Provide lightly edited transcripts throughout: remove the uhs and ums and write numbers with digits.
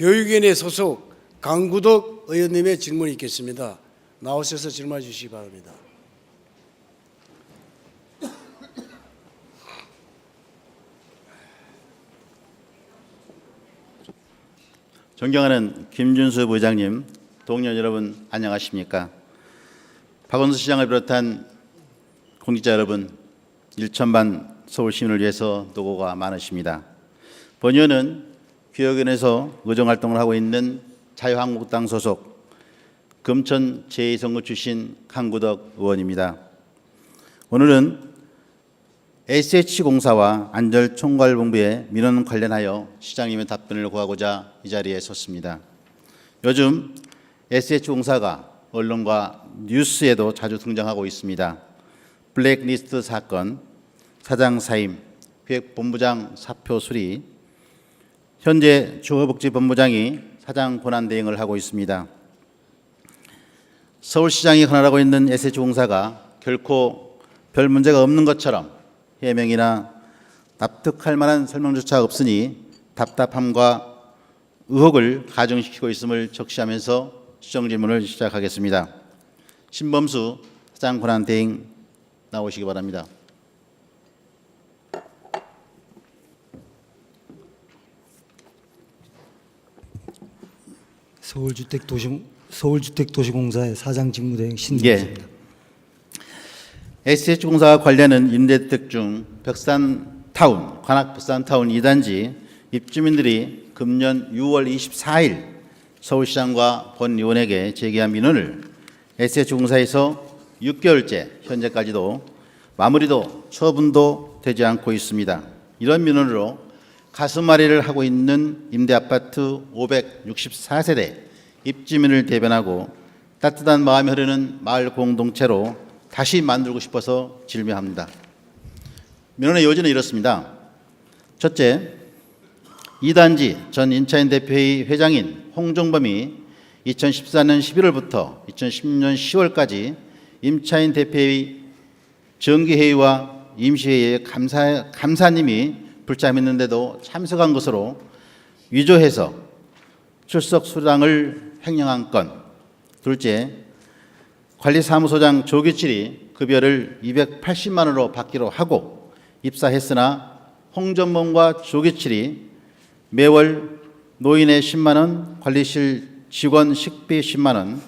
교육위원회 소속 강구덕 의원님의 질문이 있겠습니다. 나오셔서 질문해 주시기 바랍니다. 존경하는 김준수 부회장님, 동료 여러분 안녕하십니까? 박원순 시장을 비롯한 공직자 여러분, 일천만 서울 시민을 위해서 노고가 많으십니다. 본의원은 교육위원회에서 의정활동을 하고 있는 자유한국당 소속 금천 제2선거 출신 강구덕 의원입니다. 오늘은 SH공사와 안전총괄본부의 민원 관련하여 시장님의 답변을 구하고자 이 자리에 섰습니다. 요즘 SH공사가 언론과 뉴스에도 자주 등장하고 있습니다. 블랙리스트 사건, 사장 사임, 기획본부장 사표 수리, 현재 중어복지본부장이 사장 권한 대행을 하고 있습니다. 서울시장이 관할하고 있는 SH공사가 결코 별 문제가 없는 것처럼 해명이나 납득할 만한 설명조차 없으니 답답함과 의혹을 가중시키고 있음을 적시하면서 시정 질문을 시작하겠습니다. 신범수 사장 권한 대행 나오시기 바랍니다. 서울주택도시공사의 사장 직무대행 신동수입니다. SH공사와 관련은 임대주택 중 벽산타운, 관악 벽산타운 2단지 입주민들이 금년 6월 24일 서울시장과 본의원에게 제기한 민원을 SH공사에서 6개월째 현재까지도 마무리도 처분도 되지 않고 있습니다. 이런 민원으로 가슴앓이를 하고 있는 임대아파트 564세대 입주민을 대변하고 따뜻한 마음이 흐르는 마을 공동체로 다시 만들고 싶어서 질문합니다. 민원의 요지는 이렇습니다. 첫째, 2단지 전 인차인 대표회의 회장인 홍종범이 2014년 11월부터 2010년 10월까지 임차인 대표회의 정기회의와 임시회의에 감사님이 불참했는데도 참석한 것으로 위조해서 출석 수당을 횡령한 건. 둘째, 관리사무소장 조규칠이 급여를 280만 원으로 받기로 하고 입사했으나 홍전범과 조규칠이 매월 노인의 10만 원, 관리실 직원 식비 10만 원,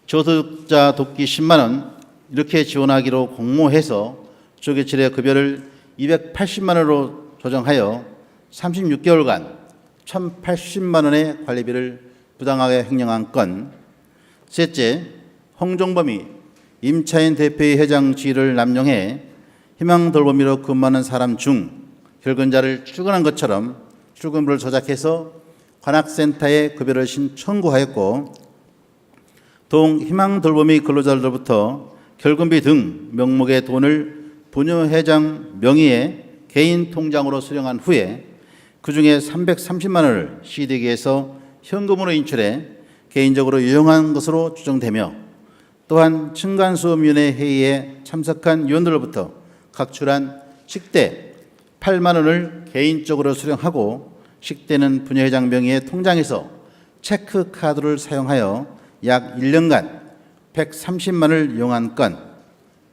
저소득자 돕기 10만 원 이렇게 지원하기로 공모해서 조규칠의 급여를 280만 원으로 조정하여 36개월간 1,080만 원의 관리비를 부당하게 횡령한 건. 셋째, 홍종범이 임차인 대표의 회장 지위를 남용해 희망돌보미로 근무하는 사람 중 결근자를 출근한 것처럼 출근부를 조작해서 관악센터에 급여를 신청구하였고 동희망돌보미 근로자들로부터 결근비 등 명목의 돈을 부녀회장 명의의 개인 통장으로 수령한 후에 그중에 330만 원을 CD기에서 현금으로 인출해 개인적으로 유용한 것으로 추정되며 또한 층간소음위원회 회의에 참석한 위원들로부터 각출한 식대 8만 원을 개인적으로 수령하고 식대는 부녀회장 명의의 통장에서 체크카드를 사용하여 약 1년간 130만 원을 이용한 건.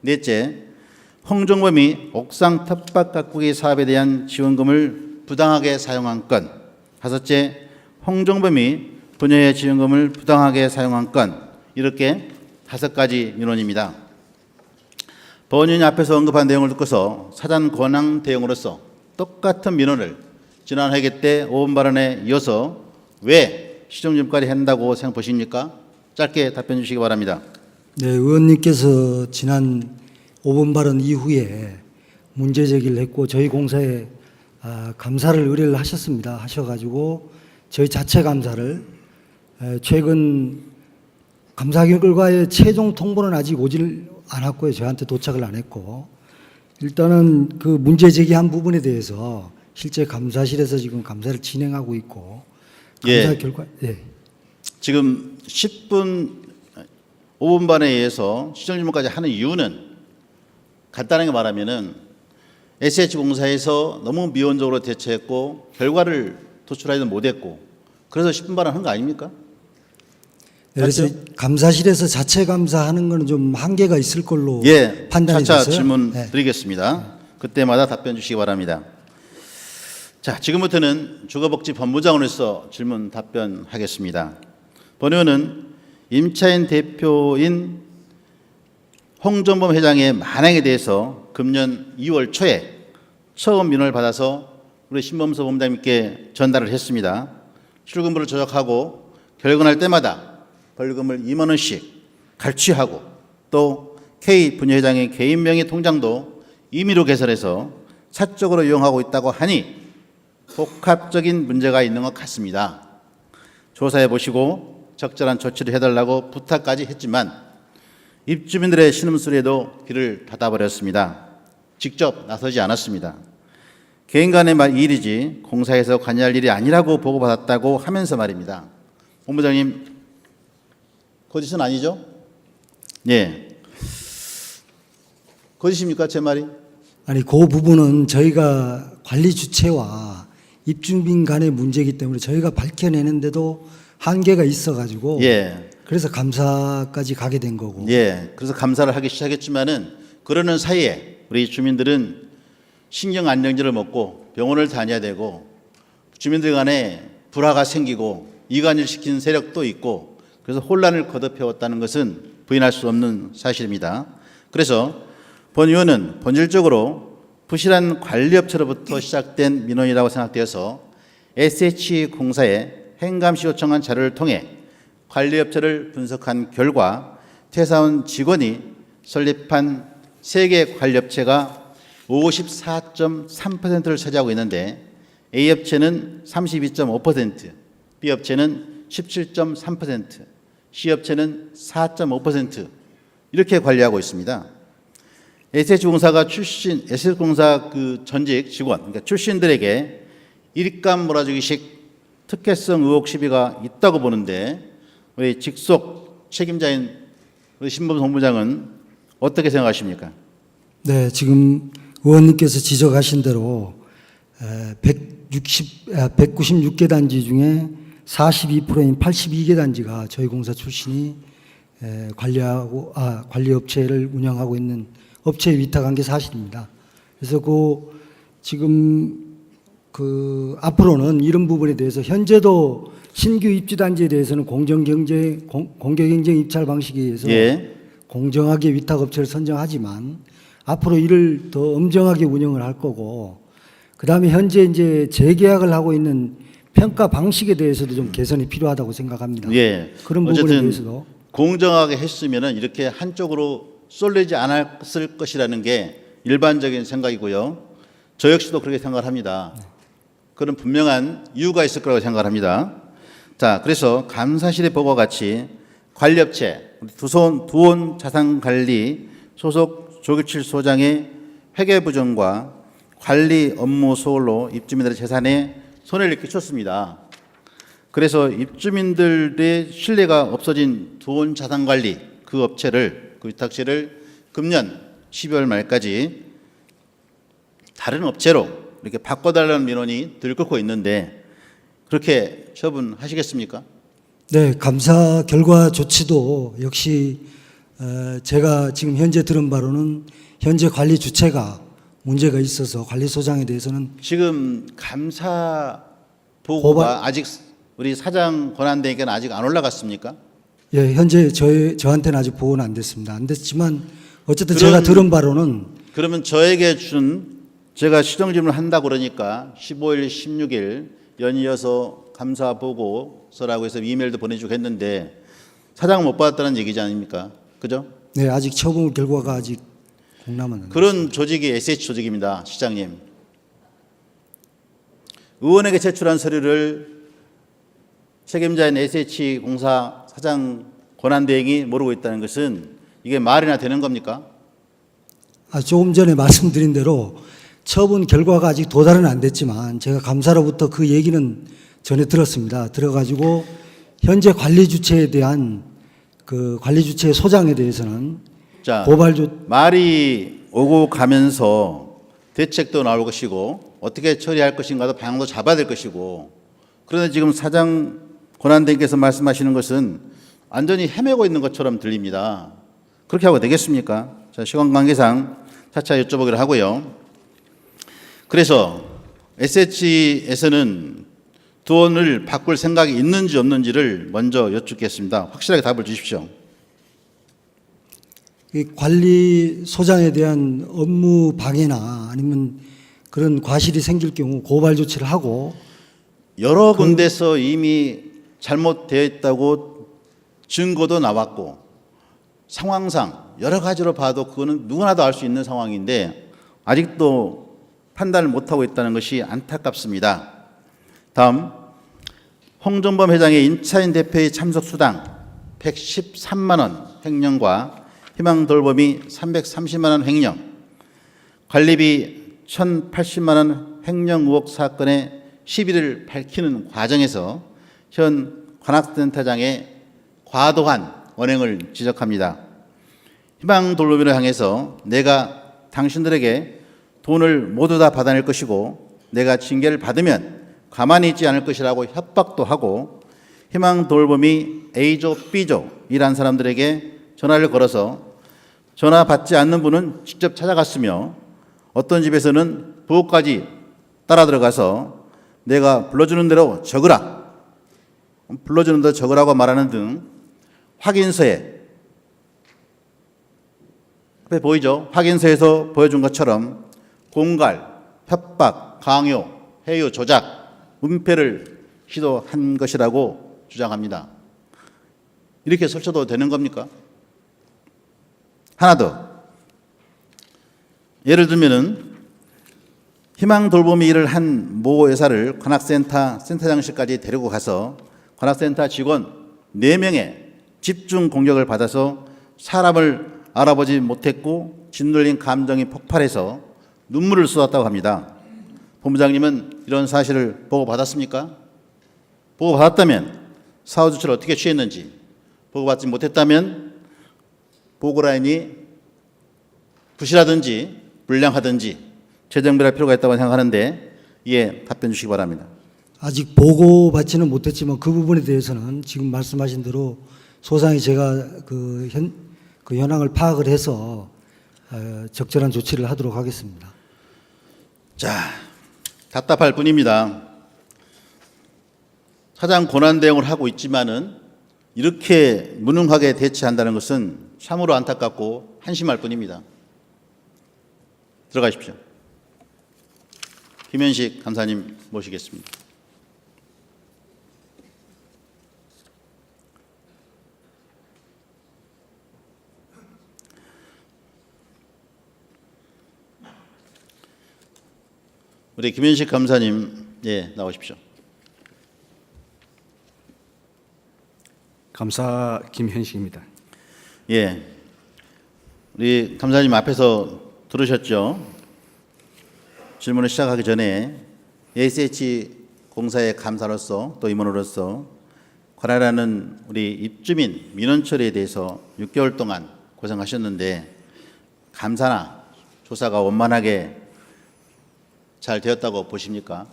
넷째, 홍종범이 옥상 텃밭 가꾸기 사업에 대한 지원금을 부당하게 사용한 건. 다섯째, 홍종범이 부녀의 지원금을 부당하게 사용한 건. 이렇게 5가지 민원입니다. 본인이 앞에서 언급한 내용을 듣고서 사전 권한 대응으로서 똑같은 민원을 지난 회기 때 5분 발언에 이어서 왜 시정질문까지 한다고 생각하십니까? 짧게 답변 주시기 바랍니다. 네, 의원님께서 지난 5분 발언 이후에 문제 제기를 했고 저희 공사에 감사를 의뢰를 하셔가지고 저희 자체 감사를 최근 감사 결과의 최종 통보는 아직 오질 않았고요. 저한테 도착을 안 했고 일단은 그 문제 제기한 부분에 대해서 실제 감사실에서 지금 감사를 진행하고 있고 감사 결과 지금 5분 반에 의해서 시정질문까지 하는 이유는 간단하게 말하면은 SH공사에서 너무 미온적으로 대처했고 결과를 도출하지도 못했고 그래서 10분 발언한 거 아닙니까? 네, 그래서 감사실에서 자체 감사하는 거는 좀 한계가 있을 걸로 예, 판단이 차차 됐어요. 질문 네. 드리겠습니다. 그때마다 답변 주시기 바랍니다. 자, 지금부터는 주거복지본부장으로서 질문 답변하겠습니다. 본 의원은 임차인 대표인 홍정범 회장의 만행에 대해서 금년 2월 초에 처음 민원을 받아서 우리 신범서 본부장님께 전달을 했습니다. 출근부를 조작하고 결근할 때마다 벌금을 2만 원씩 갈취하고 또 K 분여회장의 개인 명의 통장도 임의로 개설해서 사적으로 이용하고 있다고 하니 복합적인 문제가 있는 것 같습니다. 조사해 보시고 적절한 조치를 해달라고 부탁까지 했지만 입주민들의 신음소리에도 귀를 닫아버렸습니다. 직접 나서지 않았습니다. 개인 간의 일이지 공사에서 관여할 일이 아니라고 보고받았다고 하면서 말입니다. 본부장님, 거짓은 아니죠? 예. 거짓입니까, 제 말이? 아니, 그 부분은 저희가 관리 주체와 입주민 간의 문제이기 때문에 저희가 밝혀내는데도 한계가 있어가지고 예. 그래서 감사까지 가게 된 거고. 예. 그래서 감사를 하기 시작했지만은 그러는 사이에 우리 주민들은 신경 안정제를 먹고 병원을 다녀야 되고 주민들 간에 불화가 생기고 이간질 시키는 세력도 있고 그래서 혼란을 거듭해왔다는 것은 부인할 수 없는 사실입니다. 그래서 본 의원은 본질적으로 부실한 관리업체로부터 시작된 민원이라고 생각되어서 SH공사에 행감시 요청한 자료를 통해 관리업체를 분석한 결과 퇴사원 직원이 설립한 3개 관리업체가 54.3%를 차지하고 있는데 A업체는 32.5%, B업체는 17.3%, C업체는 4.5% 이렇게 관리하고 있습니다. SH공사가 SH공사 그 전직 직원, 그러니까 출신들에게 일감 몰아주기식 특혜성 의혹 시비가 있다고 보는데 우리 직속 책임자인 우리 신범 본부장은 어떻게 생각하십니까? 네, 지금 의원님께서 지적하신 대로 196개 단지 중에 42%인 82개 단지가 저희 공사 출신이 관리업체를 운영하고 있는 업체에 위탁한 게 사실입니다. 그래서 지금 앞으로는 이런 부분에 대해서 현재도 신규 입주 단지에 대해서는 공개경쟁 입찰 방식에 의해서 예. 공정하게 위탁업체를 선정하지만 앞으로 이를 더 엄정하게 운영을 할 거고 그다음에 현재 이제 재계약을 하고 있는 평가 방식에 대해서도 좀 개선이 필요하다고 생각합니다. 예. 그런 부분에 어쨌든 대해서도 공정하게 했으면은 이렇게 한쪽으로 쏠리지 않았을 것이라는 게 일반적인 생각이고요. 저 역시도 그렇게 생각을 합니다. 그런 분명한 이유가 있을 거라고 생각을 합니다. 자, 그래서 감사실의 보고와 같이 관리업체 두온 자산관리 소속 조규칠 소장의 회계 부정과 관리 업무 소홀로 입주민들의 재산에 손해를 끼쳤습니다. 그래서 입주민들의 신뢰가 없어진 두온 자산관리 그 업체를 그 위탁체를 금년 12월 말까지 다른 업체로 이렇게 바꿔달라는 민원이 들끓고 있는데 그렇게 처분하시겠습니까? 네, 감사 결과 조치도 역시 제가 지금 현재 들은 바로는 현재 관리 주체가 문제가 있어서 관리소장에 대해서는 지금 감사 보고가 아직 우리 사장 권한대행께는 아직 안 올라갔습니까? 예, 현재 저한테는 아직 보고는 안 됐습니다. 안 됐지만 어쨌든 제가 들은 바로는 그러면 저에게 제가 시정질문을 한다고 그러니까 15일, 16일 연이어서 감사 보고서라고 해서 이메일도 보내주고 했는데 사장은 못 받았다는 얘기지 아닙니까? 그죠? 네, 아직 처분 결과가 아직 공람은 그런 조직이 SH 조직입니다, 시장님. 의원에게 제출한 서류를 책임자인 SH공사 사장 권한대행이 모르고 있다는 것은 이게 말이나 되는 겁니까? 조금 전에 말씀드린 대로 처분 결과가 아직 도달은 안 됐지만 제가 감사로부터 그 얘기는 전에 들었습니다. 들어가지고 현재 관리 주체에 대한 그 관리 주체의 소장에 대해서는 자, 고발 말이 오고 가면서 대책도 나올 것이고 어떻게 처리할 것인가도 방향도 잡아야 될 것이고 그런데 지금 사장 권한대행께서 말씀하시는 것은 완전히 헤매고 있는 것처럼 들립니다. 그렇게 하고 되겠습니까? 자, 시간 관계상 차차 여쭤보기로 하고요. 그래서 SH에서는 돈을 바꿀 생각이 있는지 없는지를 먼저 여쭙겠습니다. 확실하게 답을 주십시오. 이 관리소장에 대한 업무 방해나 아니면 그런 과실이 생길 경우 고발 조치를 하고 여러 군데서 이미 잘못되어 있다고 증거도 나왔고 상황상 여러 가지로 봐도 그거는 누구나도 알 수 있는 상황인데 아직도 판단을 못하고 있다는 것이 안타깝습니다. 다음, 홍정범 회장의 임차인 대표의 참석 수당 113만 원 횡령과 희망돌봄이 330만 원 횡령, 관리비 1,080만 원 횡령 의혹 사건의 시비를 밝히는 과정에서 현 관악센터장의 과도한 언행을 지적합니다. 희망돌봄이를 향해서 내가 당신들에게 돈을 모두 다 받아낼 것이고 내가 징계를 받으면 가만히 있지 않을 것이라고 협박도 하고 희망돌봄이 A조, B조 일한 사람들에게 전화를 걸어서 전화 받지 않는 분은 직접 찾아갔으며 어떤 집에서는 부엌까지 따라 들어가서 내가 불러주는 대로 적으라, 불러주는 대로 적으라고 말하는 등 확인서에, 앞에 보이죠? 확인서에서 보여준 것처럼 공갈, 협박, 강요, 해요, 조작, 은폐를 시도한 것이라고 주장합니다. 이렇게 설쳐도 되는 겁니까? 하나 더. 예를 들면은 희망돌봄이 일을 한 모 여사를 관악센터 센터장실까지 데리고 가서 관악센터 직원 4명의 집중 공격을 받아서 사람을 알아보지 못했고 짓눌린 감정이 폭발해서 눈물을 쏟았다고 합니다. 본부장님은 이런 사실을 보고받았습니까? 보고받았다면 사후 조치를 어떻게 취했는지, 보고받지 못했다면 보고라인이 부실하든지 불량하든지 재정비할 필요가 있다고 생각하는데 이에 답변 주시기 바랍니다. 아직 보고받지는 못했지만 그 부분에 대해서는 지금 말씀하신 대로 소상히 제가 그 현황을 파악을 해서 적절한 조치를 하도록 하겠습니다. 자, 답답할 뿐입니다. 사장 권한 대응을 하고 있지만은 이렇게 무능하게 대처한다는 것은 참으로 안타깝고 한심할 뿐입니다. 들어가십시오. 김현식 감사님 모시겠습니다. 우리 김현식 감사님, 예, 나오십시오. 감사 김현식입니다. 예, 우리 감사님 앞에서 들으셨죠? 질문을 시작하기 전에 SH 공사의 감사로서 또 임원으로서 관할하는 우리 입주민 민원 처리에 대해서 6개월 동안 고생하셨는데 감사나 조사가 원만하게 잘 되었다고 보십니까?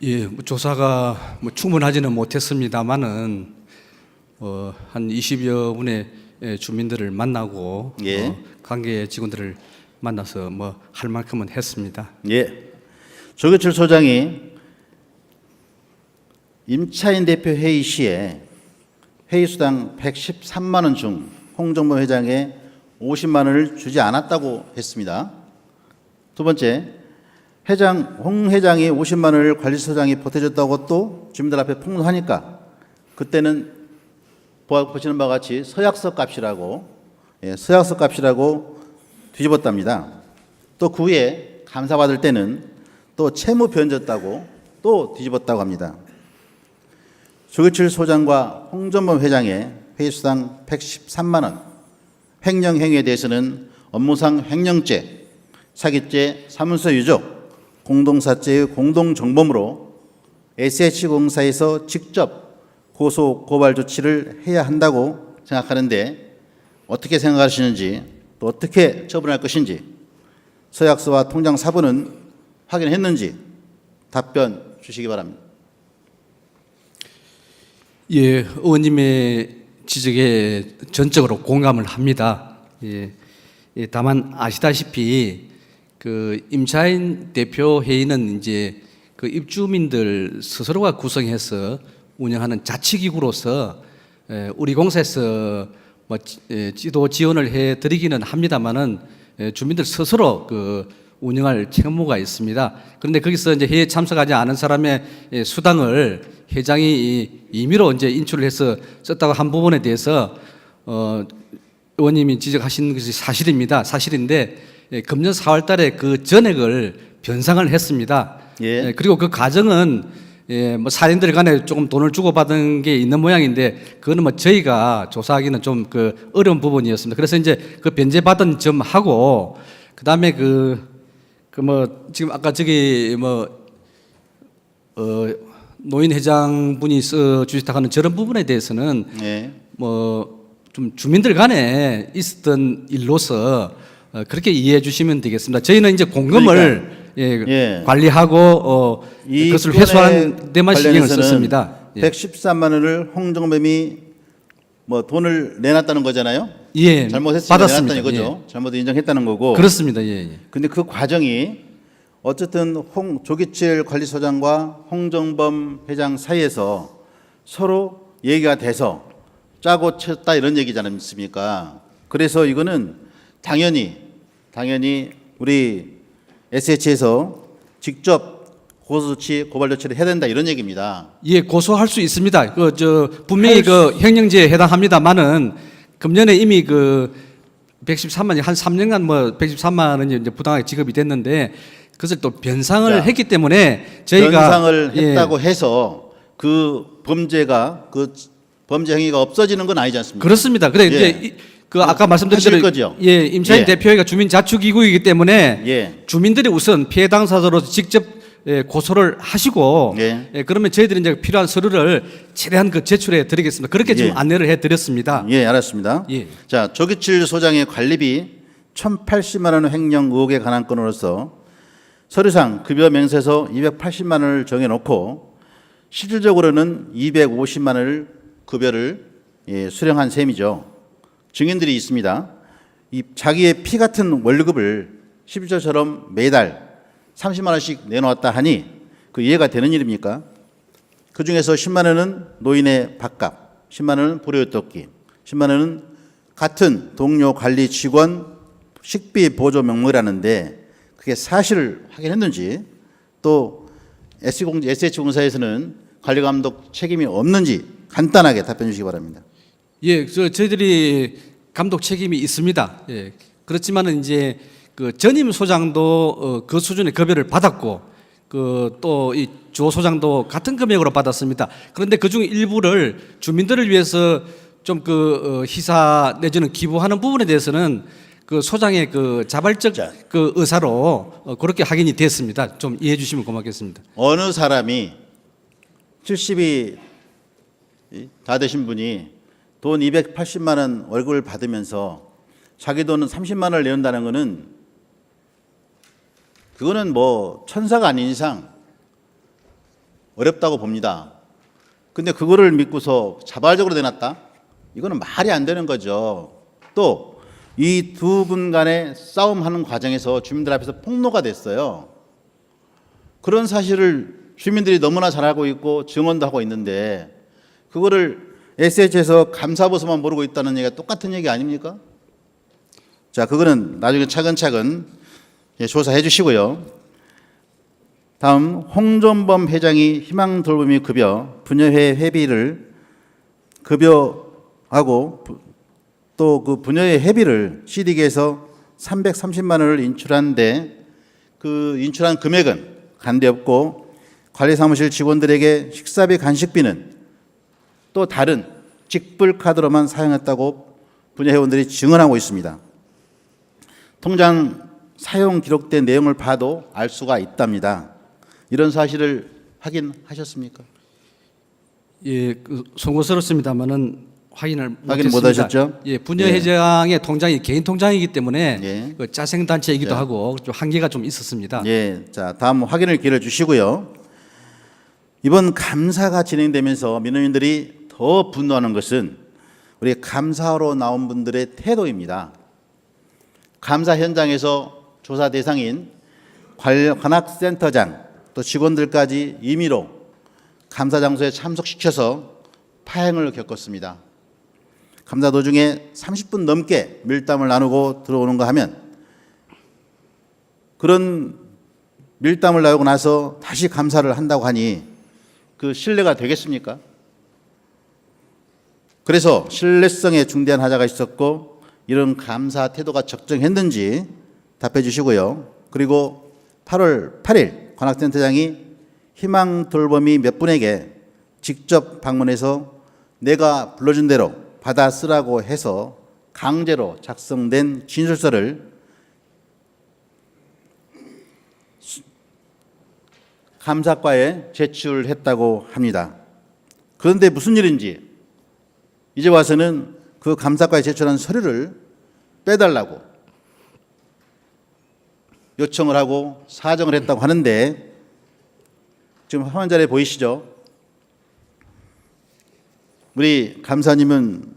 예, 조사가 충분하지는 못했습니다만은 한 20여 분의 주민들을 만나고 예. 관계 직원들을 만나서 할 만큼은 했습니다. 예. 조교철 소장이 임차인 대표 회의 시에 회의 수당 113만 원 중 홍정범 회장에 50만 원을 주지 않았다고 했습니다. 두 번째, 홍 회장이 50만 원을 관리소장이 보태줬다고 또 주민들 앞에 폭로하니까 그때는 보시는 바와 같이 서약서 값이라고, 서약서 값이라고 뒤집었답니다. 또 그 후에 감사받을 때는 또 채무 변졌다고 또 뒤집었다고 합니다. 조규철 소장과 홍정범 회장의 회의수당 113만 원 횡령 행위에 대해서는 업무상 횡령죄, 사기죄, 사문서 유족, 공동사죄의 공동정범으로 SH공사에서 직접 고소 고발 조치를 해야 한다고 생각하는데 어떻게 생각하시는지 또 어떻게 처분할 것인지 서약서와 통장 사본은 확인했는지 답변 주시기 바랍니다. 예, 의원님의 지적에 전적으로 공감을 합니다. 예, 예, 다만 아시다시피 그 임차인 대표 회의는 이제 그 입주민들 스스로가 구성해서 운영하는 자치기구로서 우리 공사에서 뭐 지도 지원을 해드리기는 합니다만은 주민들 스스로 그 운영할 책무가 있습니다. 그런데 거기서 이제 회의에 참석하지 않은 사람의 수당을 회장이 임의로 이제 인출을 해서 썼다고 한 부분에 대해서 의원님이 지적하신 것이 사실입니다. 사실인데 금년 4월달에 그 전액을 변상을 했습니다. 예. 그리고 그 과정은 뭐 사인들 간에 조금 돈을 주고받은 게 있는 모양인데 그거는 뭐 저희가 조사하기는 좀 그 어려운 부분이었습니다. 그래서 이제 그 변제받은 점하고 그다음에 뭐 지금 아까 저기 노인 회장분이 써 주셨다고 하는 저런 부분에 대해서는 예. 뭐 좀 주민들 간에 있었던 일로서 그렇게 이해해 주시면 되겠습니다. 저희는 이제 공금을 예. 관리하고 이 그것을 건에 회수하는 데만 신경을 관련해서는 썼습니다. 예. 113만 원을 홍정범이 뭐 돈을 내놨다는 거잖아요. 예, 잘못했으니까 받았습니다. 내놨다는 거죠. 잘못 인정했다는 거고. 그렇습니다. 예, 예. 근데 그 과정이 어쨌든 조기철 관리소장과 홍정범 회장 사이에서 서로 얘기가 돼서 짜고 쳤다 이런 얘기지 않습니까? 그래서 이거는 당연히 우리 SH에서 직접 고소조치, 고발 조치를 해야 된다 이런 얘기입니다. 예, 고소할 수 있습니다. 분명히 횡령죄에 해당합니다만은 금년에 이미 113만 한 3년간 뭐 113만 원이 이제 부당하게 지급이 됐는데 그것을 또 변상을 자, 했기 때문에 저희가 변상을 예, 했다고 해서 그 범죄 행위가 없어지는 건 아니지 않습니까? 그렇습니다. 그래 예. 이제 아까 말씀드린 하실 대로 거죠? 예, 임차인 예. 대표회가 주민 자축기구이기 때문에 예. 주민들이 우선 피해 당사자로서 직접 고소를 하시고 예. 그러면 저희들이 이제 필요한 서류를 최대한 제출해 드리겠습니다. 그렇게 지금 예. 안내를 해 드렸습니다. 예, 알았습니다. 예. 자, 조기철 소장의 관리비 1,080만 원 횡령 의혹에 관한 건으로서 서류상 급여 명세서 280만 원을 정해놓고 실질적으로는 250만 원을 급여를 수령한 셈이죠. 증인들이 있습니다. 이 자기의 피 같은 월급을 11조처럼 매달 30만 원씩 내놓았다 하니 그 이해가 되는 일입니까? 그 중에서 10만 원은 노인의 밥값, 10만 원은 불효토끼, 10만 원은 같은 동료 관리 직원 식비 보조 명목이라는데 그게 사실을 확인했는지 또 SH공사에서는 관리감독 책임이 없는지 간단하게 답변 주시기 바랍니다. 예, 저희들이 감독 책임이 있습니다. 예, 그렇지만은 이제 그 전임 소장도 그 수준의 급여를 받았고 또 이 주호 소장도 같은 금액으로 받았습니다. 그런데 그중 일부를 주민들을 위해서 좀 희사 내지는 기부하는 부분에 대해서는 그 소장의 자발적 의사로 그렇게 확인이 됐습니다. 좀 이해해 주시면 고맙겠습니다. 어느 사람이 70이 다 되신 분이 돈 280만 원 월급을 받으면서 자기 돈은 30만 원을 내는다는 거는 그거는 뭐 천사가 아닌 이상 어렵다고 봅니다. 근데 그거를 믿고서 자발적으로 내놨다? 이거는 말이 안 되는 거죠. 또 이 두 분 간의 싸움하는 과정에서 주민들 앞에서 폭로가 됐어요. 그런 사실을 주민들이 너무나 잘 알고 있고 증언도 하고 있는데 그거를 SH에서 감사보고서만 모르고 있다는 얘기가 똑같은 얘기 아닙니까? 자, 그거는 나중에 차근차근 조사해 주시고요. 다음 홍정범 회장이 희망돌봄이 급여 분여회 회비를 급여하고 또 그 분여회 회비를 CD기에서 330만 원을 인출한데 그 인출한 금액은 간대 없고 관리사무실 직원들에게 식사비 간식비는 또 다른 직불 카드로만 사용했다고 분야회원들이 증언하고 있습니다. 통장 사용 기록된 내용을 봐도 알 수가 있답니다. 이런 사실을 확인하셨습니까? 예, 송구스럽습니다만은 확인 못 하셨죠? 예, 분여회장의 통장이 개인 통장이기 때문에 예. 자생단체이기도 하고 좀 한계가 좀 있었습니다. 예, 자 다음 확인을 기회를 주시고요. 이번 감사가 진행되면서 민원인들이 더 분노하는 것은 우리 감사하러 나온 분들의 태도입니다. 감사 현장에서 조사 대상인 관악센터장 또 직원들까지 임의로 감사 장소에 참석시켜서 파행을 겪었습니다. 감사 도중에 30분 넘게 밀담을 나누고 들어오는가 하면 그런 밀담을 나누고 나서 다시 감사를 한다고 하니 그 신뢰가 되겠습니까? 그래서 신뢰성에 중대한 하자가 있었고 이런 감사 태도가 적정했는지 답해 주시고요. 그리고 8월 8일 관악센터장이 희망 돌봄이 몇 분에게 직접 방문해서 내가 불러준 대로 받아 쓰라고 해서 강제로 작성된 진술서를 감사과에 제출했다고 합니다. 그런데 무슨 일인지 이제 와서는 그 감사과에 제출한 서류를 빼달라고 요청을 하고 사정을 했다고 하는데 지금 화면 자리에 보이시죠? 우리 감사님은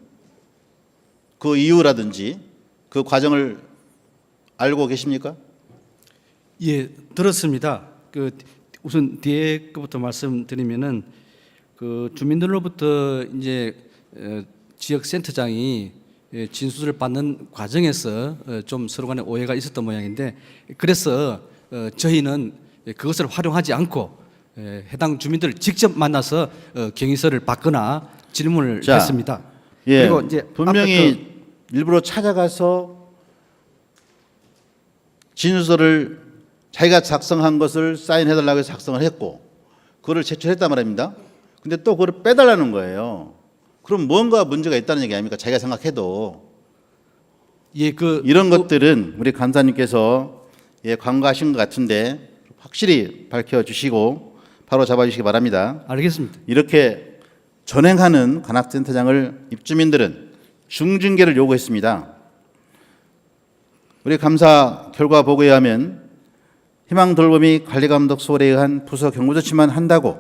그 이유라든지 그 과정을 알고 계십니까? 예, 들었습니다. 그 우선 뒤에 것부터 말씀드리면은 그 주민들로부터 이제 지역 센터장이 진술을 받는 과정에서 좀 서로 간에 오해가 있었던 모양인데 그래서 저희는 그것을 활용하지 않고 해당 주민들을 직접 만나서 경위서를 받거나 질문을 했습니다. 예, 그리고 이제 분명히 일부러 찾아가서 진술서를 자기가 작성한 것을 사인해달라고 해서 작성을 했고 그거를 제출했단 말입니다. 근데 또 그걸 빼달라는 거예요. 그럼 뭔가 문제가 있다는 얘기 아닙니까? 자기가 생각해도. 예, 이런 것들은 우리 감사님께서 간과하신 것 같은데 확실히 밝혀주시고 바로 잡아주시기 바랍니다. 알겠습니다. 이렇게 전행하는 관악센터장을 입주민들은 중징계를 요구했습니다. 우리 감사 결과 보고에 하면 희망돌봄이 관리감독 소홀에 의한 부서 경고조치만 한다고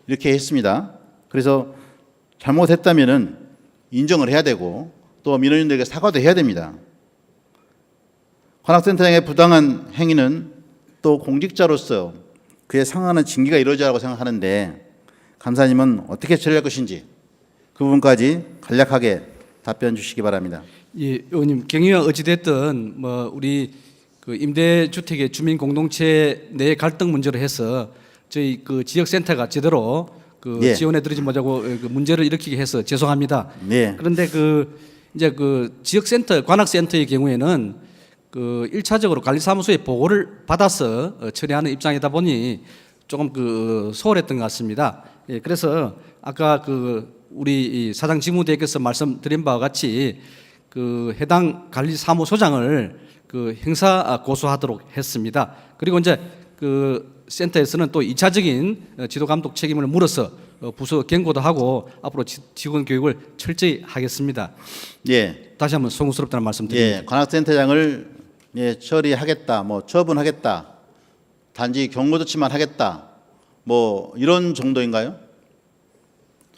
이렇게 했습니다. 그래서 잘못했다면은 인정을 해야 되고 또 민원인들에게 사과도 해야 됩니다. 관악센터장의 부당한 행위는 또 공직자로서 그에 상응하는 징계가 이루어져야라고 생각하는데 감사님은 어떻게 처리할 것인지 그 부분까지 간략하게 답변 주시기 바랍니다. 예, 의원님 경위가 어찌됐든 뭐 우리 그 임대주택의 주민 공동체 내 갈등 문제로 해서 저희 그 지역센터가 제대로 그 예. 지원해드리지 못하고 그 문제를 일으키게 해서 죄송합니다. 예. 그런데 그 이제 그 지역센터 관악센터의 경우에는 그 1차적으로 관리사무소에 보고를 받아서 처리하는 입장이다 보니 조금 그 소홀했던 것 같습니다. 예, 그래서 아까 그 우리 이 사장 직무대행께서 말씀드린 바와 같이 그 해당 관리사무소장을 그 형사 고소하도록 했습니다. 그리고 이제 그 센터에서는 또 2차적인 지도 감독 책임을 물어서 부서 경고도 하고 앞으로 직원 교육을 철저히 하겠습니다. 예. 다시 한번 송구스럽다는 말씀드립니다. 예. 관악센터장을 처리하겠다, 뭐 처분하겠다, 단지 경고조치만 하겠다, 뭐 이런 정도인가요?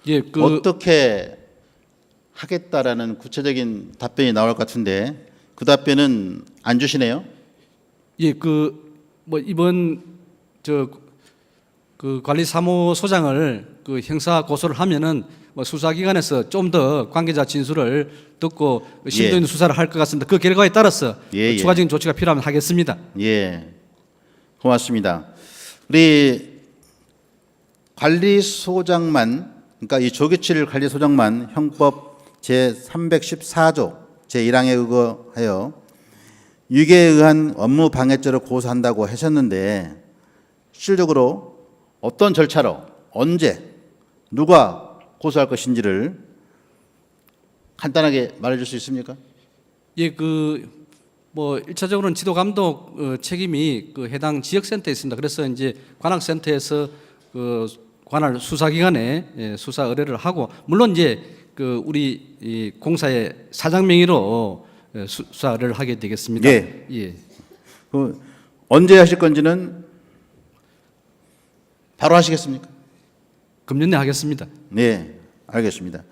예, 어떻게 하겠다라는 구체적인 답변이 나올 것 같은데 그 답변은 안 주시네요. 예, 뭐 이번 그 관리사무소장을 그 형사 고소를 하면은 뭐 수사기관에서 좀 더 관계자 진술을 듣고 심도 있는 수사를 할 것 같습니다. 그 결과에 따라서 추가적인 조치가 필요하면 하겠습니다. 예, 고맙습니다. 우리 관리소장만, 그러니까 이 조규칠 관리소장만 형법 제 314조 제 1항에 의거하여 유기에 의한 업무 방해죄로 고소한다고 하셨는데 실질적으로 어떤 절차로 언제 누가 고소할 것인지를 간단하게 말해줄 수 있습니까? 예, 뭐 1차적으로는 지도 감독 책임이 그 해당 지역센터에 있습니다. 그래서 이제 관악센터에서 그 관할 수사기관에 수사 의뢰를 하고 물론 이제 그 우리 이 공사의 사장 명의로 수사를 하게 되겠습니다. 예. 예. 언제 하실 건지는 바로 하시겠습니까? 금년 내 하겠습니다. 네, 알겠습니다.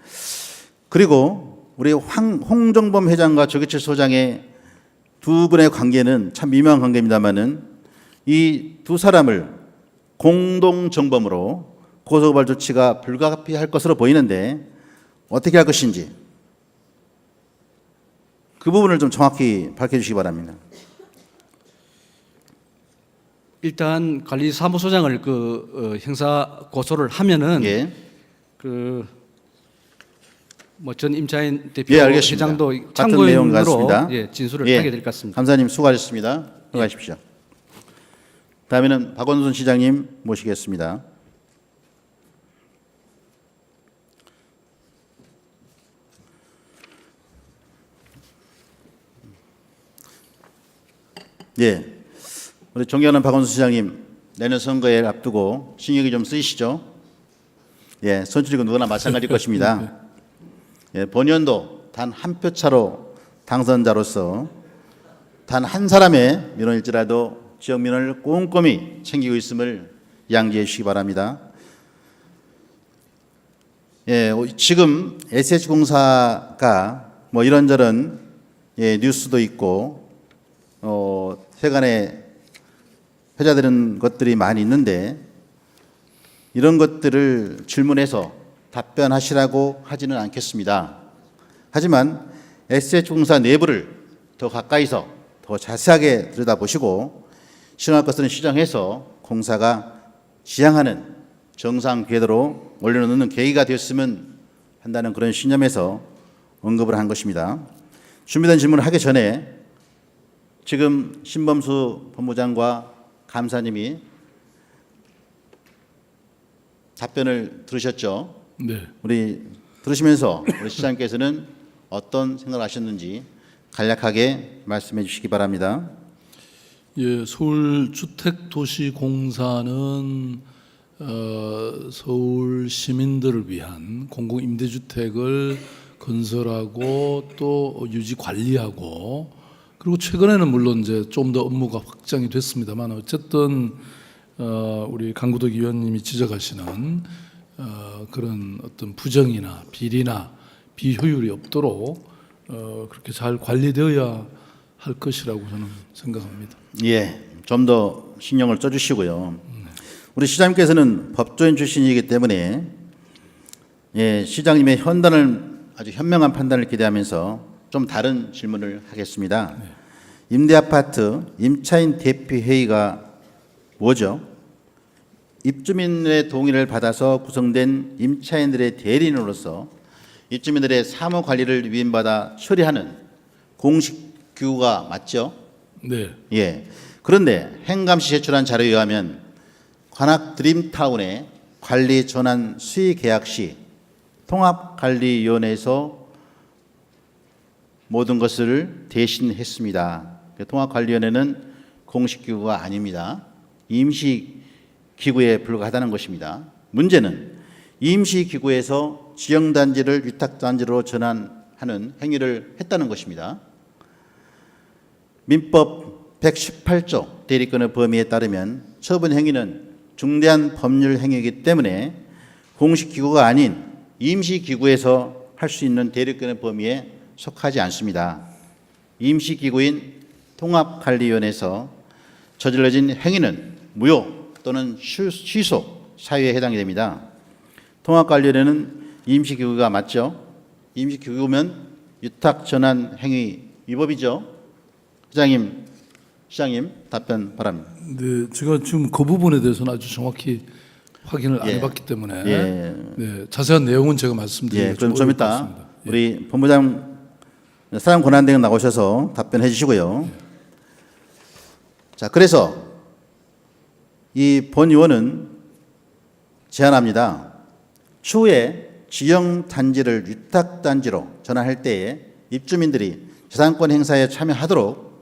그리고 우리 홍정범 회장과 조기철 소장의 두 분의 관계는 참 미묘한 관계입니다만은 이 두 사람을 공동 정범으로 고소고발 조치가 불가피할 것으로 보이는데 어떻게 할 것인지 그 부분을 좀 정확히 밝혀주시기 바랍니다. 일단 관리사무소장을 형사 고소를 하면은 예, 뭐 전 임차인 대표 예, 알겠습니다. 회장도 같은 내용 참고인으로 같습니다. 진술을 예, 하게 될 것 같습니다. 감사님 수고하셨습니다. 들어가십시오. 다음에는 박원순 시장님 모시겠습니다. 예, 우리 존경하는 박원순 시장님, 내년 선거에 앞두고 신경이 좀 쓰이시죠? 예, 선출이고 누구나 마찬가지일 것입니다. 예, 본연도 단 한 표 차로 당선자로서 단 한 사람의 민원일지라도 지역 민원을 꼼꼼히 챙기고 있음을 양지해 주시기 바랍니다. 예, 지금 SH공사가 뭐 이런저런 뉴스도 있고 세간에 회자되는 것들이 많이 있는데 이런 것들을 질문해서 답변하시라고 하지는 않겠습니다. 하지만 SH공사 내부를 더 가까이서 더 자세하게 들여다보시고 실행할 것들은 시정해서 공사가 지향하는 정상 궤도로 올려놓는 계기가 되었으면 한다는 그런 신념에서 언급을 한 것입니다. 준비된 질문을 하기 전에 지금 신범수 본부장과 감사님이 답변을 들으셨죠? 네. 우리 들으시면서 우리 시장님께서는 어떤 생각을 하셨는지 간략하게 말씀해 주시기 바랍니다. 예, 서울주택도시공사는 서울 시민들을 위한 공공임대주택을 건설하고 또 유지 관리하고 그리고 최근에는 물론 이제 좀 더 업무가 확장이 됐습니다만 어쨌든 우리 강구덕 의원님이 지적하시는 그런 어떤 부정이나 비리나 비효율이 없도록 그렇게 잘 관리되어야 할 것이라고 저는 생각합니다. 예, 좀 더 신경을 써주시고요. 우리 시장님께서는 법조인 출신이기 때문에 예, 시장님의 현단을 아주 현명한 판단을 기대하면서 좀 다른 질문을 하겠습니다. 네. 임대아파트 임차인 대피회의가 뭐죠? 입주민의 동의를 받아서 구성된 임차인들의 대리인으로서 입주민들의 사무 관리를 위임받아 처리하는 공식 기구가 맞죠? 네. 예. 그런데 행감시 제출한 자료에 의하면 관악 드림타운의 관리 전환 수의 계약 시 통합관리위원회에서 모든 것을 대신했습니다. 통합관리위원회는 공식 기구가 아닙니다. 임시 기구에 불과하다는 것입니다. 문제는 임시 기구에서 지역단지를 위탁단지로 전환하는 행위를 했다는 것입니다. 민법 118조 대리권의 범위에 따르면 처분 행위는 중대한 법률 행위이기 때문에 공식 기구가 아닌 임시 기구에서 할 수 있는 대리권의 범위에 속하지 않습니다. 임시 기구인 통합관리위원회에서 저질러진 행위는 무효 또는 취소 사유에 해당이 됩니다. 통합관리위원회는 임시 기구가 맞죠? 임시 기구면 위탁 전환 행위 위법이죠? 시장님 답변 바랍니다. 네, 제가 지금 그 부분에 대해서는 아주 정확히 확인을 안 예. 해봤기 때문에 예. 네, 자세한 내용은 제가 말씀드리기 예, 그럼 좀 어려울 것 이따 같습니다. 예. 우리 본부장 사람 권한대행 나오셔서 답변해 주시고요. 자, 그래서 이 본 의원은 제안합니다. 추후에 지역 단지를 위탁 단지로 전환할 때에 입주민들이 재산권 행사에 참여하도록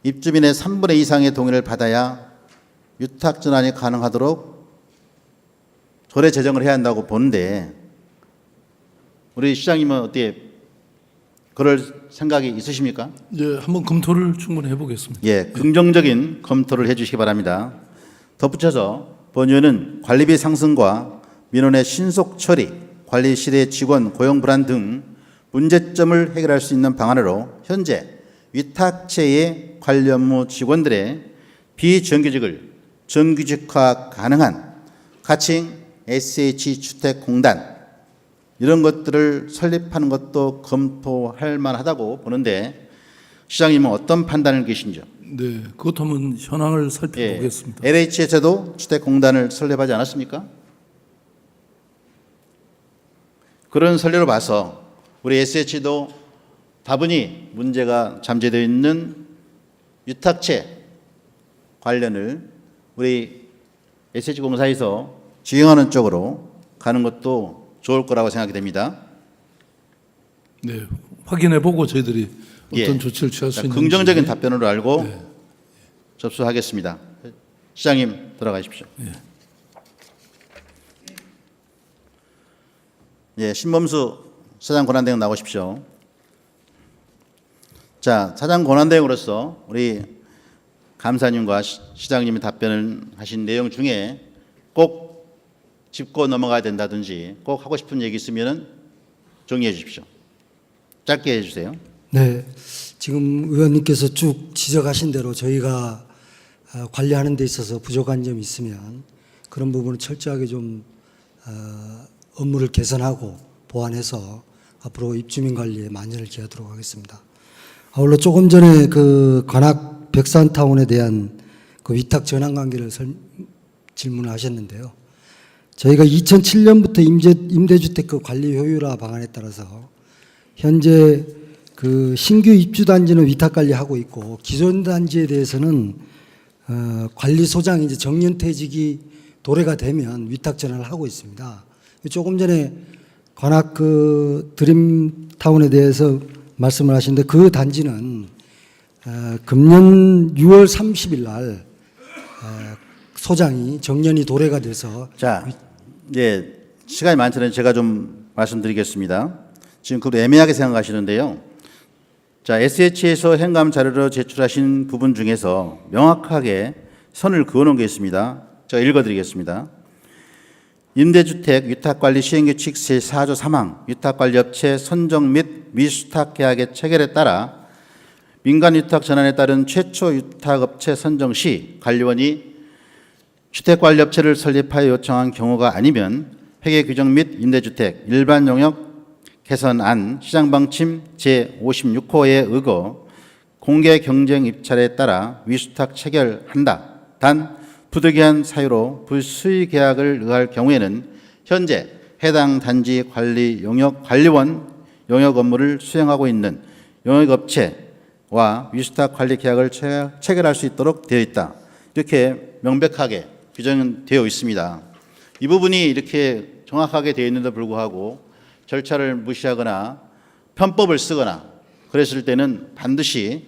입주민의 3분의 2 이상의 동의를 받아야 위탁 전환이 가능하도록 조례 제정을 해야 한다고 보는데 우리 시장님은 어떻게 그럴 생각이 있으십니까? 예, 한번 검토를 충분히 해보겠습니다. 예, 긍정적인 검토를 해 주시기 바랍니다. 덧붙여서 본 의원은 관리비 상승과 민원의 신속 처리, 관리실의 직원 고용 불안 등 문제점을 해결할 수 있는 방안으로 현재 위탁체의 관리 업무 직원들의 비정규직을 정규직화 가능한 가칭 SH주택공단 이런 것들을 설립하는 것도 검토할 만하다고 보는데 시장님은 어떤 판단을 계신지요? 네, 그것 한번 현황을 살펴보겠습니다. LH에서도 주택공단을 설립하지 않았습니까? 그런 선례로 봐서 우리 SH도 다분히 문제가 잠재되어 있는 위탁체 관련을 우리 SH공사에서 지행하는 쪽으로 가는 것도 좋을 거라고 생각이 됩니다. 네, 확인해보고 저희들이 어떤 조치를 취할 수 있는지 긍정적인 답변으로 알고 네. 접수하겠습니다. 시장님 들어가십시오. 예, 신범수 사장 권한대행 나오십시오. 자, 사장 권한대행으로서 우리 감사님과 시장님이 답변을 하신 내용 중에 꼭 짚고 넘어가야 된다든지 꼭 하고 싶은 얘기 있으면 정리해 주십시오. 짧게 해주세요. 네, 지금 의원님께서 쭉 지적하신 대로 저희가 관리하는 데 있어서 부족한 점이 있으면 그런 부분을 철저하게 좀 업무를 개선하고 보완해서 앞으로 입주민 관리에 만전을 기하도록 하겠습니다. 아울러 조금 전에 그 관악 백산타운에 대한 그 위탁 전환 관계를 질문을 하셨는데요. 저희가 2007년부터 임대주택 그 관리 효율화 방안에 따라서 현재 그 신규 입주 단지는 위탁 관리하고 있고 기존 단지에 대해서는 관리소장이 이제 정년퇴직이 도래가 되면 위탁 전환을 하고 있습니다. 조금 전에 관악 그 드림타운에 대해서 말씀을 하시는데 그 단지는 금년 6월 30일 날 소장이 정년이 도래가 돼서 자, 예, 시간이 많지는 제가 좀 말씀드리겠습니다. 지금 그것도 애매하게 생각하시는데요. 자, SH에서 행감 자료로 제출하신 부분 중에서 명확하게 선을 그어놓은 게 있습니다. 제가 읽어드리겠습니다. 임대주택 위탁관리 시행규칙 제4조 3항 위탁관리업체 선정 및 미수탁 계약의 체결에 따라 민간 위탁 전환에 따른 최초 위탁업체 선정 시 관리원이 주택관리업체를 설립하여 요청한 경우가 아니면 회계 규정 및 임대주택 일반 용역 개선안 시장방침 제56호에 의거 공개 경쟁 입찰에 따라 위수탁 체결한다. 단 부득이한 사유로 불수의 계약을 의할 경우에는 현재 해당 단지 관리 용역 관리원 용역 업무를 수행하고 있는 용역업체와 위수탁 관리 계약을 체결할 수 있도록 되어 있다. 이렇게 명백하게 규정되어 있습니다. 이 부분이 이렇게 정확하게 되어 있는데도 불구하고 절차를 무시하거나 편법을 쓰거나 그랬을 때는 반드시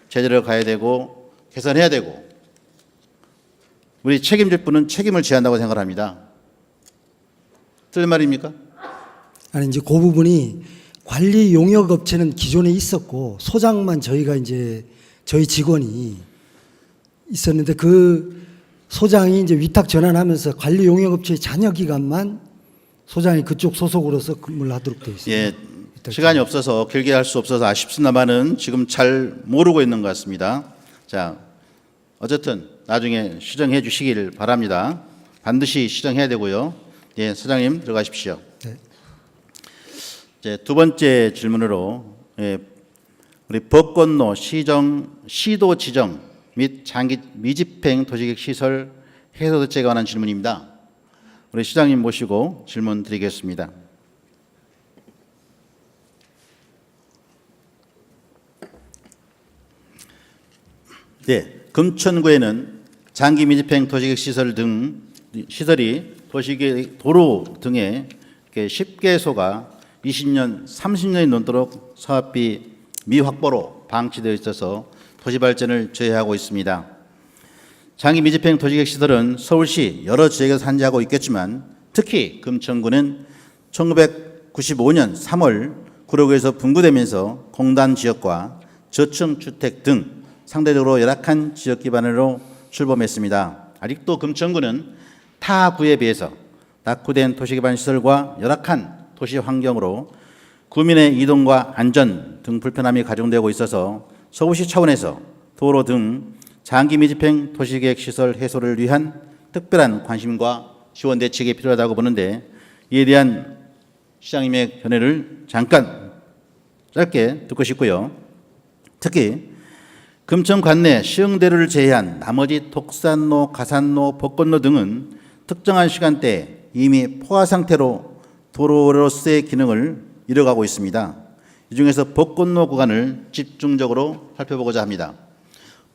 제대로 가야 되고 개선해야 되고 우리 책임질 분은 책임을 져야 한다고 생각합니다. 틀린 말입니까? 아니 이제 그 부분이 관리 용역 업체는 기존에 있었고 소장만 저희가 이제 저희 직원이 있었는데 그 소장이 이제 위탁 전환하면서 관리 용역 업체의 잔여 기간만 소장이 그쪽 소속으로서 근무를 하도록 되어 있습니다. 예, 시간이 없어서 길게 할 수 없어서 아쉽습니다만은 지금 잘 모르고 있는 것 같습니다. 자, 어쨌든 나중에 시정해 주시길 바랍니다. 반드시 시정해야 되고요. 예, 사장님 들어가십시오. 네. 이제 두 번째 질문으로 우리 법건로 시도 지정 및 장기 미집행 도시계획 시설 해소 대책에 관한 질문입니다. 우리 시장님 모시고 질문 드리겠습니다. 네, 금천구에는 장기 미집행 도시계획 시설 등 시설이 도시계획 도로 등에 10개소가 20년, 30년이 넘도록 사업비 미확보로 방치되어 있어서 도시 발전을 저해하고 있습니다. 장기 미집행 도시계획 시설은 서울시 여러 지역에서 산재하고 있겠지만 특히 금천구는 1995년 3월 구로구에서 분구되면서 공단 지역과 저층 주택 등 상대적으로 열악한 지역 기반으로 출범했습니다. 아직도 금천구는 타 구에 비해서 낙후된 도시기반 시설과 열악한 도시 환경으로 구민의 이동과 안전 등 불편함이 가중되고 있어서 서울시 차원에서 도로 등 장기 미집행 도시계획 시설 해소를 위한 특별한 관심과 지원 대책이 필요하다고 보는데, 이에 대한 시장님의 견해를 잠깐 짧게 듣고 싶고요. 특히 금천 관내 시흥대로를 제외한 나머지 독산로, 가산로, 벚꽃로 등은 특정한 시간대에 이미 포화 상태로 도로로서의 기능을 잃어가고 있습니다. 이 중에서 벚꽃로 구간을 집중적으로 살펴보고자 합니다.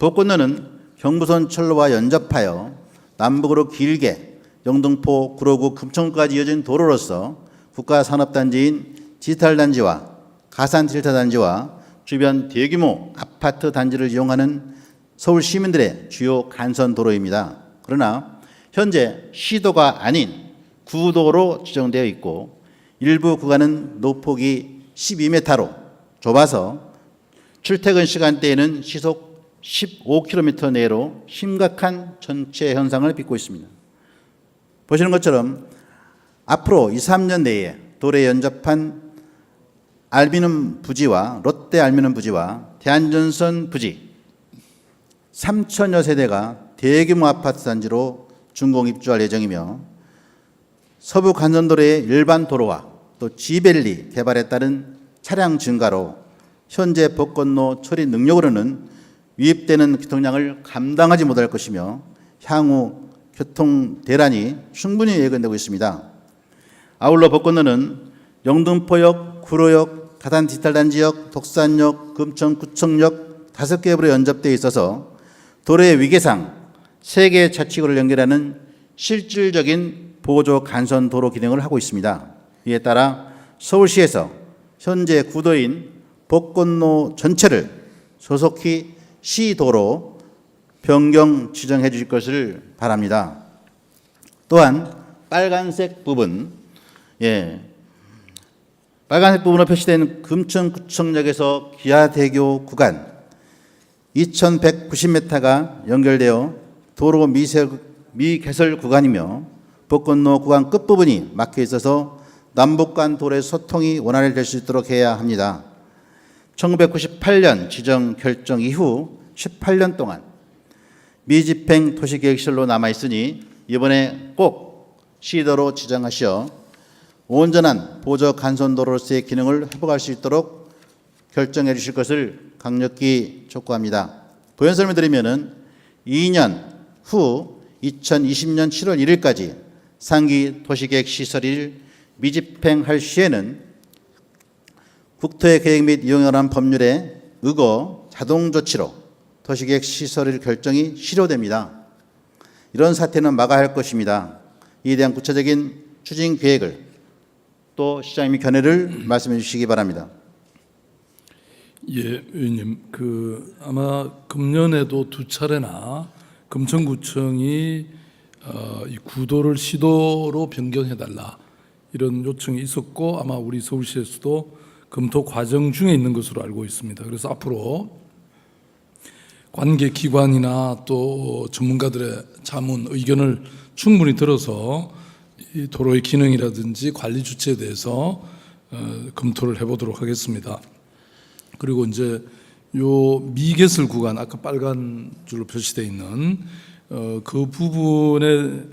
벚꽃로는 경부선 철로와 연접하여 남북으로 길게 영등포, 구로구, 금천구까지 이어진 도로로서 국가산업단지인 디지털단지와 가산딜타단지와 주변 대규모 아파트 단지를 이용하는 서울 시민들의 주요 간선 도로입니다. 그러나 현재 시도가 아닌 구도로 지정되어 있고 일부 구간은 노폭이 12m로 좁아서 출퇴근 시간대에는 시속 15km 내로 심각한 전체 현상을 빚고 있습니다. 보시는 것처럼 앞으로 2, 3년 내에 도로에 연접한 알미늄 부지와 롯데 알미늄 부지와 대한전선 부지 3천여 세대가 대규모 아파트 단지로 준공 입주할 예정이며, 서부 간선도로의 일반 도로와 또 지벨리 개발에 따른 차량 증가로 현재 벚꽃로 처리 능력으로는 유입되는 교통량을 감당하지 못할 것이며 향후 교통 대란이 충분히 예견되고 있습니다. 아울러 벚꽃로는 영등포역, 구로역, 가산 디지털단지역, 독산역, 금천구청역 5개역으로 연접되어 있어서 도로의 위계상 3개 자치구를 연결하는 실질적인 보조 간선 도로 기능을 하고 있습니다. 이에 따라 서울시에서 현재 구도인 벚꽃로 전체를 소속히 시도로 변경 지정해 주실 것을 바랍니다. 또한 빨간색 부분, 빨간색 부분으로 표시된 금천구청역에서 기아대교 구간 2190m가 연결되어 도로 미개설 구간이며 벚꽃로 구간 끝부분이 막혀 있어서 남북 간 도로의 소통이 원활히 수 있도록 해야 합니다. 1998년 지정 결정 이후 18년 동안 미집행 도시계획실로 남아있으니 이번에 꼭 시도로 지정하시어 온전한 보조 간선도로로서의 기능을 회복할 수 있도록 결정해 주실 것을 강력히 촉구합니다. 부연 설명드리면 2년 후 2020년 7월 1일까지 상기 도시계획 시설을 미집행할 시에는 국토의 계획 및 이용에 관한 법률에 의거 자동 조치로 도시계획 시설의 결정이 실효됩니다. 이런 사태는 막아야 할 것입니다. 이에 대한 구체적인 추진 계획을 또 시장님의 견해를 말씀해 주시기 바랍니다. 예, 의원님, 아마 금년에도 2차례나 금천구청이 이 구도를 시도로 변경해달라 이런 요청이 있었고, 아마 우리 서울시에서도 검토 과정 중에 있는 것으로 알고 있습니다. 그래서 앞으로 관계 기관이나 또 전문가들의 자문, 의견을 충분히 들어서 이 도로의 기능이라든지 관리 주체에 대해서 검토를 해보도록 하겠습니다. 그리고 이제 요 미개설 구간, 아까 빨간 줄로 표시되어 있는 그 부분에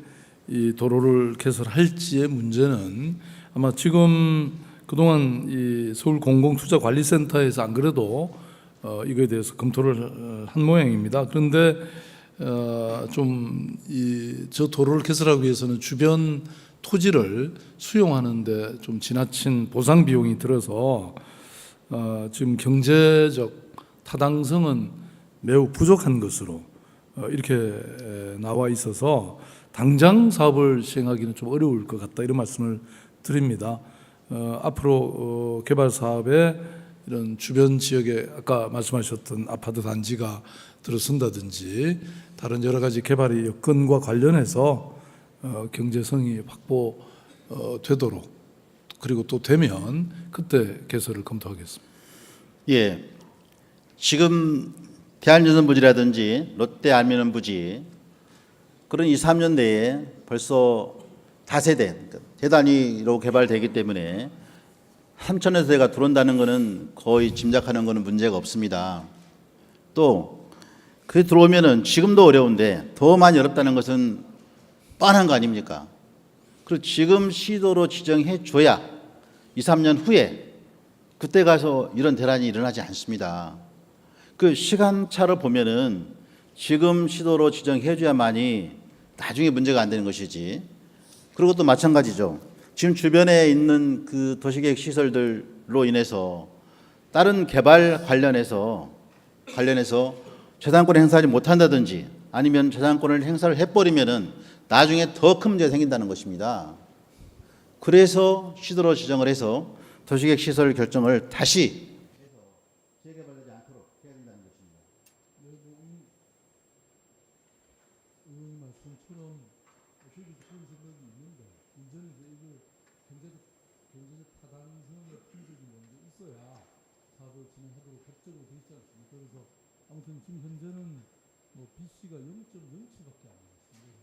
이 도로를 개설할지의 문제는 아마 지금 그동안 이 서울 공공투자관리센터에서 안 그래도 이거에 대해서 검토를 한 모양입니다. 그런데 좀 저 도로를 개설하기 위해서는 주변 토지를 수용하는데 좀 지나친 보상 비용이 들어서 지금 경제적 타당성은 매우 부족한 것으로 이렇게 나와 있어서 당장 사업을 시행하기는 좀 어려울 것 같다, 이런 말씀을 드립니다. 앞으로 개발 사업에 이런 주변 지역에 아까 말씀하셨던 아파트 단지가 들어선다든지 다른 여러 가지 개발의 여건과 관련해서 경제성이 확보되도록, 그리고 또 되면 그때 개설을 검토하겠습니다. 예, 지금 대한전선 부지라든지 롯데 알미늄 부지 그런 2, 3년 내에 벌써 다세대, 그러니까 대단위로 개발되기 때문에 3천여 세대가 들어온다는 것은 거의 짐작하는 것은 문제가 없습니다. 또 그게 들어오면은 지금도 어려운데 더 많이 어렵다는 것은 뻔한 거 아닙니까? 그리고 지금 시도로 지정해 줘야 2, 3년 후에 그때 가서 이런 대란이 일어나지 않습니다. 그 시간차를 보면은 지금 시도로 지정해 줘야만이 나중에 문제가 안 되는 것이지. 그리고 또 마찬가지죠. 지금 주변에 있는 그 도시계획 시설들로 인해서 다른 개발 관련해서 재산권을 행사하지 못한다든지 아니면 재산권을 행사를 해버리면은 나중에 더 큰 문제가 생긴다는 것입니다. 그래서 시도로 지정을 해서 도시계획 시설 결정을 다시 재개발되지 않도록 해야 된다는 것입니다. 의원님 말씀처럼 저희도 그런 생각이 있는데 문제는 이제 이게 경제적 타당성의 품질이 먼저 있어야 사업을 진행하도록 법적으로 돼 있지 않습니까? 그래서 아무튼 지금 현재는 뭐 BC가 0.07밖에 안 나왔습니다.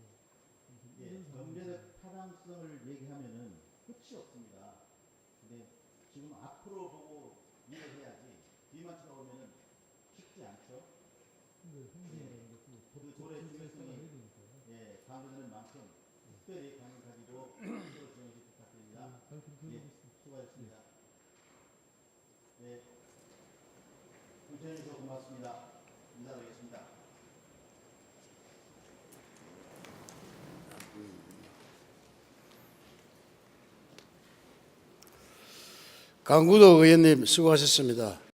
경제적 타당성을 얘기하면은 끝이 없습니다. 근데 지금 앞으로 보고 일을 해야지 뒤만 쳐다보면은 쉽지 않죠. 근데 행정이라는 것도 그 돌의 중요성이 강조되는 만큼 특별히 관심 가지고 시도로 진행해 부탁드립니다. 잘 그렇게 수고하셨습니다. 네, 공천해 주셔서 고맙습니다. 인사드리겠습니다. 강구덕 의원님 수고하셨습니다.